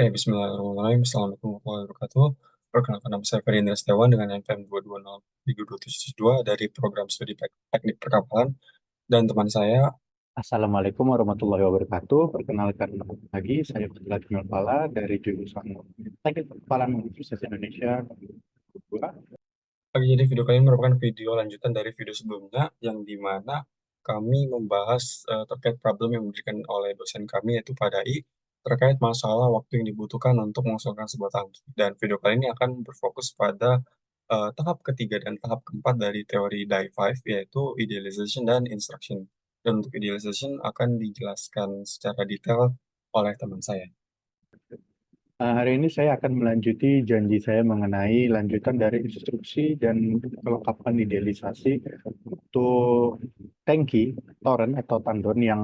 Oke, bismillahirrahmanirrahim. Assalamualaikum warahmatullahi wabarakatuh. Perkenalkan nama saya Ferry Indra Setiawan dengan NPM 2203272 dari program studi teknik perkapalan dan teman saya. Assalamualaikum warahmatullahi wabarakatuh. Perkenalkan lagi, saya Fadlan Nurfala dari jurusan Teknik Perkepalan Universitas Indonesia. Kedua. Jadi video kali ini merupakan video lanjutan dari video sebelumnya yang dimana kami membahas terkait problem yang diberikan oleh dosen kami yaitu Pak Dai terkait masalah waktu yang dibutuhkan untuk mengosongkan sebuah tangki. Dan video kali ini akan berfokus pada tahap ketiga dan tahap keempat dari teori Dai 5 yaitu idealization dan instruction. Dan untuk idealization akan dijelaskan secara detail oleh teman saya. Hari ini saya akan melanjuti janji saya mengenai lanjutan dari instruksi dan kelengkapan idealisasi untuk tangki, toren atau tandon yang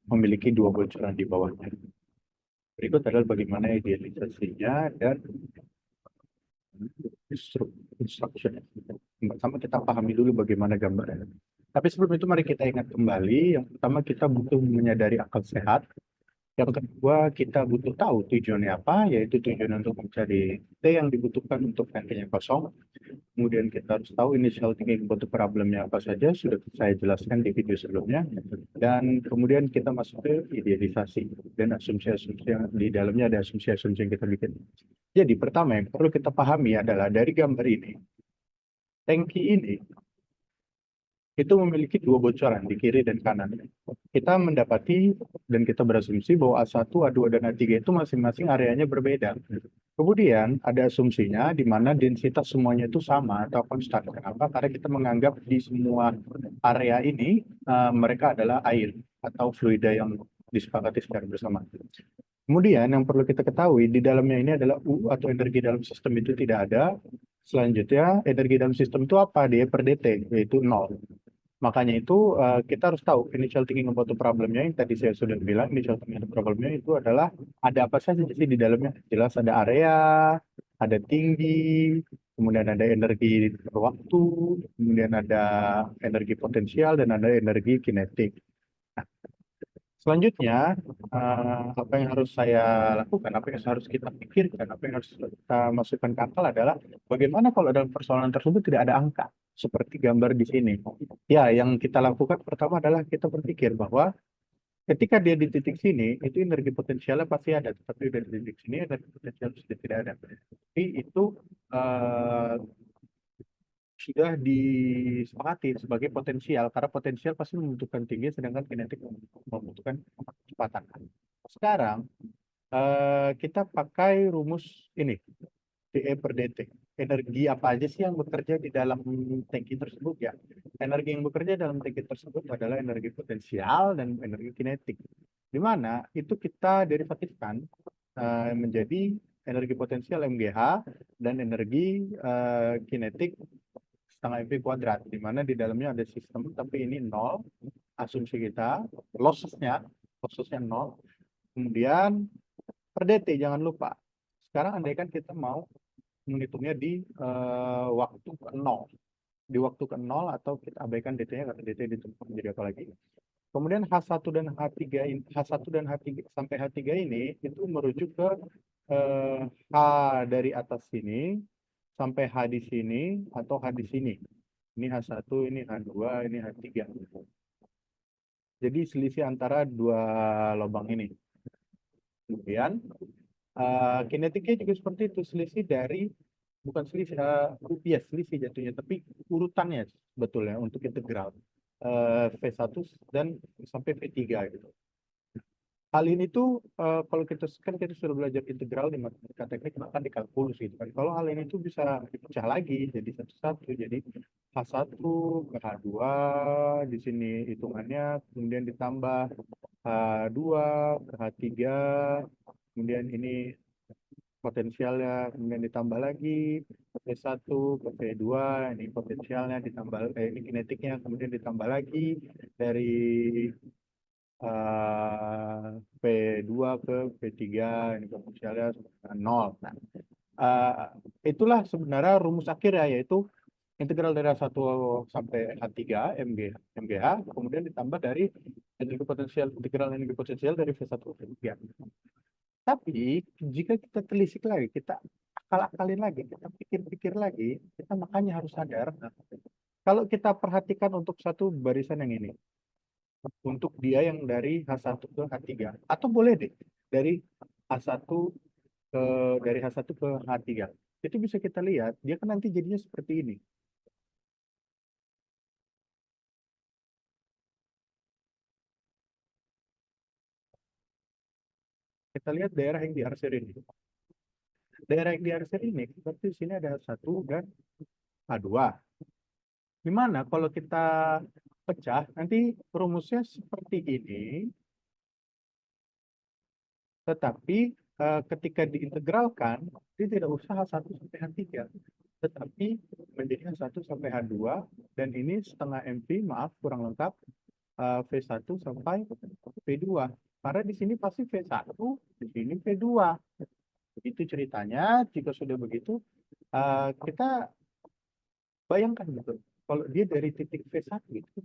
memiliki dua bocoran di bawahnya. Berikut adalah bagaimana idealisasinya dan instruction. Pertama kita pahami dulu bagaimana gambarnya. Tapi sebelum itu mari kita ingat kembali, yang pertama kita butuh menyadari akal sehat. Yang kedua kita butuh tahu tujuannya apa, yaitu tujuan untuk mencari T yang dibutuhkan untuk tangkinya kosong. Kemudian kita harus tahu initial thinking untuk problemnya apa saja, sudah saya jelaskan di video sebelumnya. Dan kemudian kita masuk ke idealisasi dan asumsi-asumsi yang di dalamnya ada asumsi-asumsi yang kita bikin. Jadi pertama yang perlu kita pahami adalah dari gambar ini, tangki ini itu memiliki dua bocoran di kiri dan kanan. Kita mendapati dan kita berasumsi bahwa A1, A2, dan A3 itu masing-masing areanya berbeda. Kemudian ada asumsinya di mana densitas semuanya itu sama atau konstan. Kenapa? Karena kita menganggap di semua area ini mereka adalah air atau fluida yang disepakati secara bersama. Kemudian yang perlu kita ketahui di dalamnya ini adalah U atau energi dalam sistem itu tidak ada. Selanjutnya energi dalam sistem itu apa? Dia per dt yaitu nol. Makanya itu kita harus tahu initial thinking about the problemnya yang tadi saya sudah bilang initial thinking about the problemnya itu adalah ada apa saja sih di dalamnya. Jelas ada area, ada tinggi, kemudian ada energi per waktu, kemudian ada energi potensial dan ada energi kinetik. Selanjutnya, apa yang harus saya lakukan, apa yang harus kita pikirkan, apa yang harus kita masukkan ke akal adalah bagaimana kalau dalam persoalan tersebut tidak ada angka, seperti gambar di sini. Ya, yang kita lakukan pertama adalah kita berpikir bahwa ketika dia di titik sini, itu energi potensialnya pasti ada, tetapi dari titik sini energi potensial sudah tidak ada. Tapi itu eh, sudah disepakati sebagai potensial karena potensial pasti membutuhkan tinggi sedangkan kinetik membutuhkan kecepatan. Sekarang kita pakai rumus ini dE per dt. Energi apa aja sih yang bekerja di dalam tangki tersebut ya? Energi yang bekerja dalam tangki tersebut adalah energi potensial dan energi kinetik. Di mana itu kita derivatifkan menjadi energi potensial MGH dan energi kinetik setengah mv kuadrat, di mana di dalamnya ada sistem, tapi ini nol, asumsi kita, lossesnya nol, kemudian per dt, jangan lupa. Sekarang andaikan kita mau menghitungnya di waktu ke nol, di waktu ke nol atau kita abaikan dt-nya karena dt ditentukan menjadi apa lagi. Kemudian H1 dan H3 ini, H1 dan H3 sampai H3 ini itu merujuk ke H dari atas sini sampai H di sini atau H di sini. Ini H1, ini H2, ini H3. Jadi selisih antara dua lubang ini. Kemudian kinetiknya juga seperti itu, selisih dari bukan selisih rupiah selisih jatuhnya, tapi urutannya sebetulnya untuk integral V1 dan sampai V3 gitu. Hal ini tuh kalau kita kan kita sudah belajar integral di matematika teknik bahkan di kalkulus gitu kan. Kalau hal ini tuh bisa dipecah lagi jadi satu-satu. Jadi H1 ke H2 di sini hitungannya kemudian ditambah H2 ke H3 kemudian ini potensialnya kemudian ditambah lagi V1 ke V2 ini potensialnya ditambah ini kinetiknya kemudian ditambah lagi dari eh, P2 ke P3 ini potensialnya nol. Nah, itulah sebenarnya rumus akhir ya, yaitu integral dari satu sampai H3 MGH kemudian ditambah dari energi potensial integral energi potensial dari V1 ke V3. Tapi jika kita telisik lagi, kita akal-akalin lagi, kita pikir-pikir lagi, kita makanya harus sadar. Kalau kita perhatikan untuk satu barisan yang ini, untuk dia yang dari H1 ke H3, atau boleh deh dari H1 ke dari H1 ke H3. Itu bisa kita lihat, dia kan nanti jadinya seperti ini. Kita lihat daerah yang diarsir ini. Daerah yang diarsir ini, berarti di sini ada H1 dan H2. Gimana kalau kita pecah, nanti rumusnya seperti ini, tetapi ketika diintegralkan, dia tidak usah H1 sampai H3, tetapi menjadi H1 sampai H2, dan ini setengah MV, maaf kurang lengkap, V1 sampai V2. Karena di sini pasti V1, di sini V2. Begitu ceritanya, jika sudah begitu, kita bayangkan gitu, kalau dia dari titik V1 itu,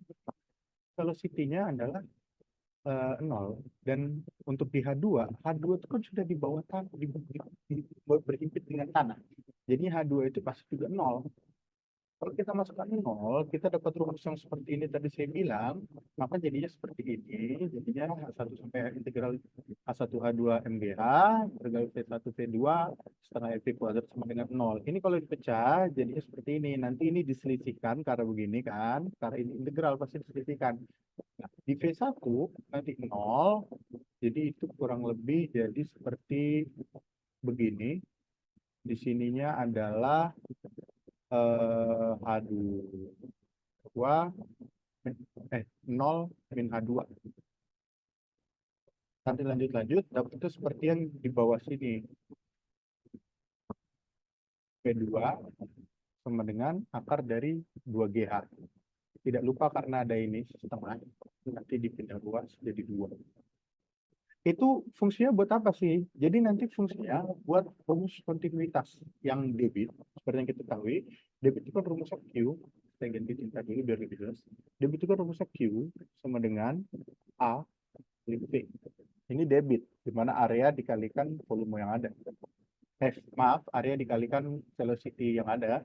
velocity-nya adalah 0. Dan untuk di H2, H2 itu kan sudah di bawah tanah, berhimpit dengan tanah. Jadi H2 itu pasti juga 0. Kalau kita masukkan 0, kita dapat rumus yang seperti ini tadi saya bilang, maka jadinya seperti ini. Jadinya H1 sampai integral H1 H2 MGH, integral V1 V2, setengah FV kuadrat sama dengan 0. Ini kalau dipecah, jadinya seperti ini. Nanti ini diselisihkan karena begini kan, karena ini integral pasti diselisihkan. Nah, di V1 nanti 0, jadi itu kurang lebih jadi seperti begini. Di sininya adalah H2 0 min H2. Nanti lanjut-lanjut, dapat itu seperti yang di bawah sini. P2 sama dengan akar dari 2GH. Tidak lupa karena ada ini setengah, nanti dipindah luas jadi 2. Itu fungsinya buat apa sih? Jadi nanti fungsinya buat rumus kontinuitas yang debit, seperti yang kita ketahui, debit itu kan rumusnya Q, saya ganti tinta dulu biar lebih jelas. Debit itu kan rumusnya Q sama dengan A kali V. Ini debit, di mana area dikalikan volume yang ada. Maaf, area dikalikan velocity yang ada.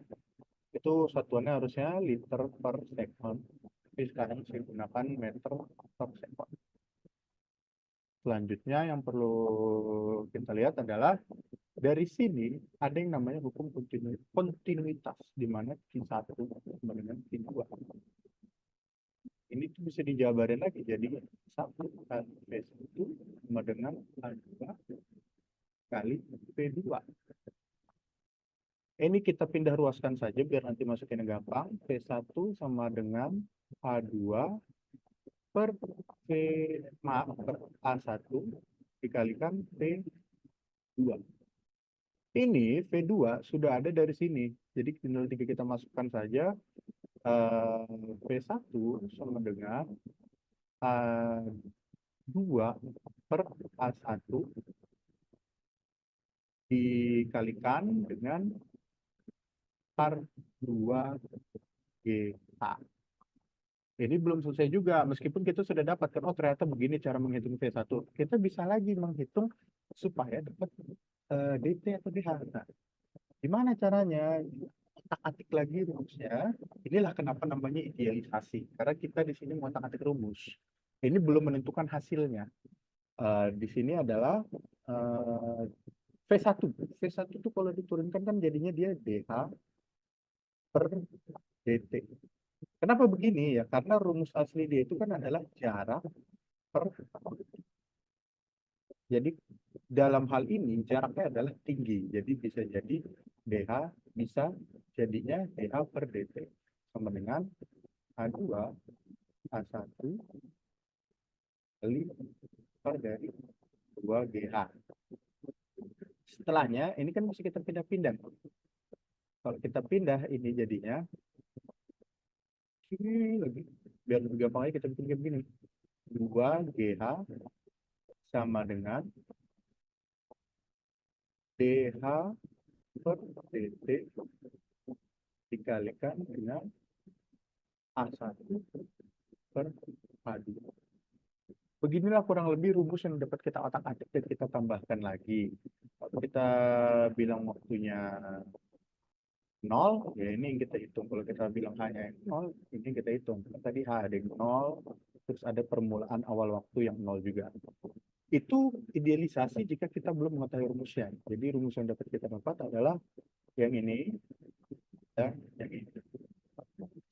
Itu satuannya harusnya liter per second. Tapi sekarang saya gunakan meter per second. Selanjutnya yang perlu kita lihat adalah dari sini ada yang namanya hukum kontinuitas, di mana Q1 sama dengan Q2. Ini tuh bisa dijabarin lagi jadi 1 kali V1 sama dengan H2 kali V2. Ini kita pindah ruaskan saja biar nanti masukinnya gampang. V1 sama dengan H2 per V, maaf, per A1 dikalikan V2. Ini V2 sudah ada dari sini. Jadi tinggal kita masukkan saja V1 sama dengan A2 per A1 dikalikan dengan akar 2GH. Ini belum selesai juga, meskipun kita sudah dapatkan, oh ternyata begini cara menghitung V1. Kita bisa lagi menghitung supaya dapat DT atau DH. Nah, gimana caranya? Otak-atik lagi rumusnya. Inilah kenapa namanya idealisasi. Karena kita di sini mau otak-atik rumus. Ini belum menentukan hasilnya. Di sini adalah V1. V1 itu kalau diturunkan kan jadinya dia DH per DT. Kenapa begini ya? Karena rumus asli dia itu kan adalah jarak per. Jadi dalam hal ini jaraknya adalah tinggi. Jadi bisa jadi DH bisa jadinya DH per DT sama dengan H2 A1 kali per dari 2GH. Setelahnya ini kan masih kita pindah-pindah. Kalau kita pindah ini jadinya ini lagi biar lebih gampang aja kita bikin kayak begini. 2GH sama dengan DH per DT dikalikan dengan A1 per H2. Beginilah kurang lebih rumus yang dapat kita otak-atik dan kita tambahkan lagi. Kalau kita bilang waktunya nol, ya ini yang kita hitung. Kalau kita bilang hanya yang nol, ini kita hitung. Tadi H ada yang nol, terus ada permulaan awal waktu yang nol juga. Itu idealisasi jika kita belum mengetahui rumusnya. Jadi rumus yang dapat kita dapat adalah yang ini, ya, yang ini.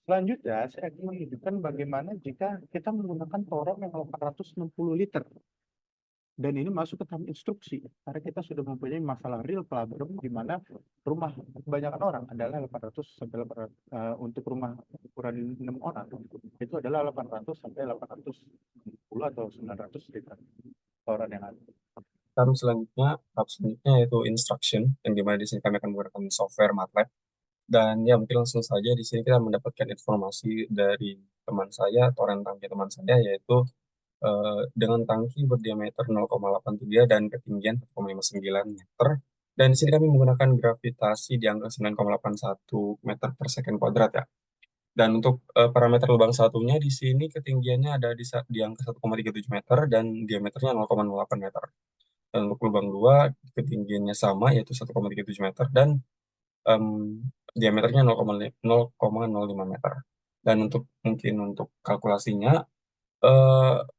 Selanjutnya, saya akan menunjukkan bagaimana jika kita menggunakan toren yang 860 liter. Dan ini masuk ke tahap instruksi. Karena kita sudah mempunyai masalah real problem di mana rumah kebanyakan orang adalah 800 sampai 800, untuk rumah ukuran 6 orang itu adalah 800 sampai 860 atau 900 liter toren yang ada. Tahap selanjutnya yaitu instruction, yang dimana di sini kami akan menggunakan software MATLAB. Dan ya mungkin langsung saja di sini kita mendapatkan informasi dari teman saya, toren tangki teman saya, yaitu dengan tangki berdiameter 0,83 dan ketinggian 1,59 meter. Dan di sini kami menggunakan gravitasi di angka 9,81 meter per second kuadrat ya. Dan untuk parameter lubang satunya di sini ketinggiannya ada di angka 1,37 meter dan diameternya 0,08 meter. Dan untuk lubang dua ketinggiannya sama yaitu 1,37 meter dan em, diameternya 0,05 meter. Dan untuk kalkulasinya,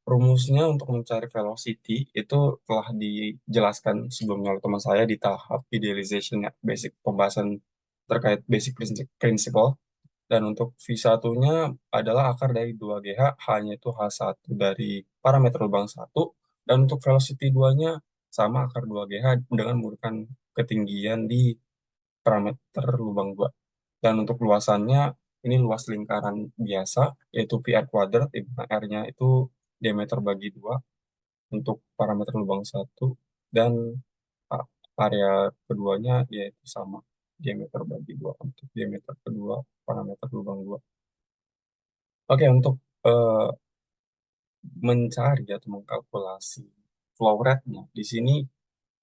rumusnya untuk mencari velocity itu telah dijelaskan sebelumnya oleh teman saya di tahap idealization ya, basic pembahasan terkait basic principle. Dan untuk V1-nya adalah akar dari 2GH, hanya itu H1 dari parameter lubang satu. Dan untuk velocity 2-nya sama akar 2GH dengan menggunakan ketinggian di parameter lubang 2. Dan untuk luasannya, ini luas lingkaran biasa, yaitu PR kuadrat, di mana R-nya itu diameter bagi 2 untuk parameter lubang satu, dan a- area keduanya yaitu sama, diameter bagi 2 untuk diameter kedua parameter lubang 2. Oke, untuk eh, mencari atau mengkalkulasi flow rate-nya, di sini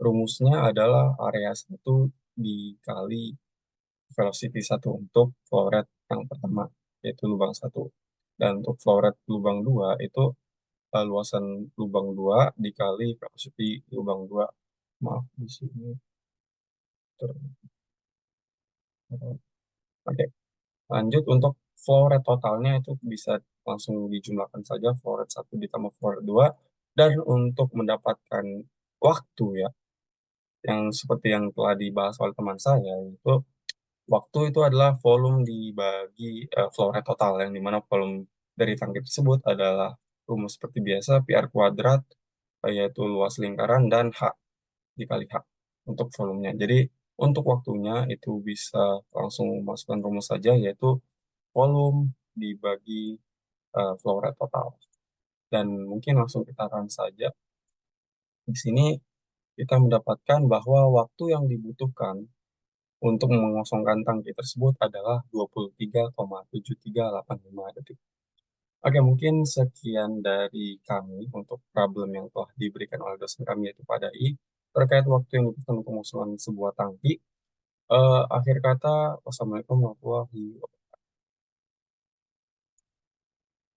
rumusnya adalah area satu dikali velocity satu untuk flow rate yang pertama, yaitu lubang satu. Dan untuk flow rate lubang dua itu luasan lubang dua dikali velocity lubang dua. Maaf, di sini. Oke, lanjut untuk flow rate totalnya itu bisa langsung dijumlahkan saja flow rate 1 ditambah flow rate 2. Dan untuk mendapatkan waktu ya, yang seperti yang telah dibahas oleh teman saya, itu waktu itu adalah volume dibagi flow rate total, yang dimana volume dari tangki tersebut adalah rumus seperti biasa PR kuadrat, yaitu luas lingkaran, dan H dikali H untuk volumenya. Jadi untuk waktunya itu bisa langsung masukkan rumus saja, yaitu volume dibagi flow rate total. Dan mungkin langsung kita run saja. Di sini kita mendapatkan bahwa waktu yang dibutuhkan untuk mengosongkan tangki tersebut adalah 23,7385 detik. Oke, mungkin sekian dari kami untuk problem yang telah diberikan oleh dosen kami yaitu Pak Dai terkait waktu yang dibutuhkan untuk mengosongkan sebuah tangki. Akhir kata, wassalamualaikum warahmatullahi wabarakatuh.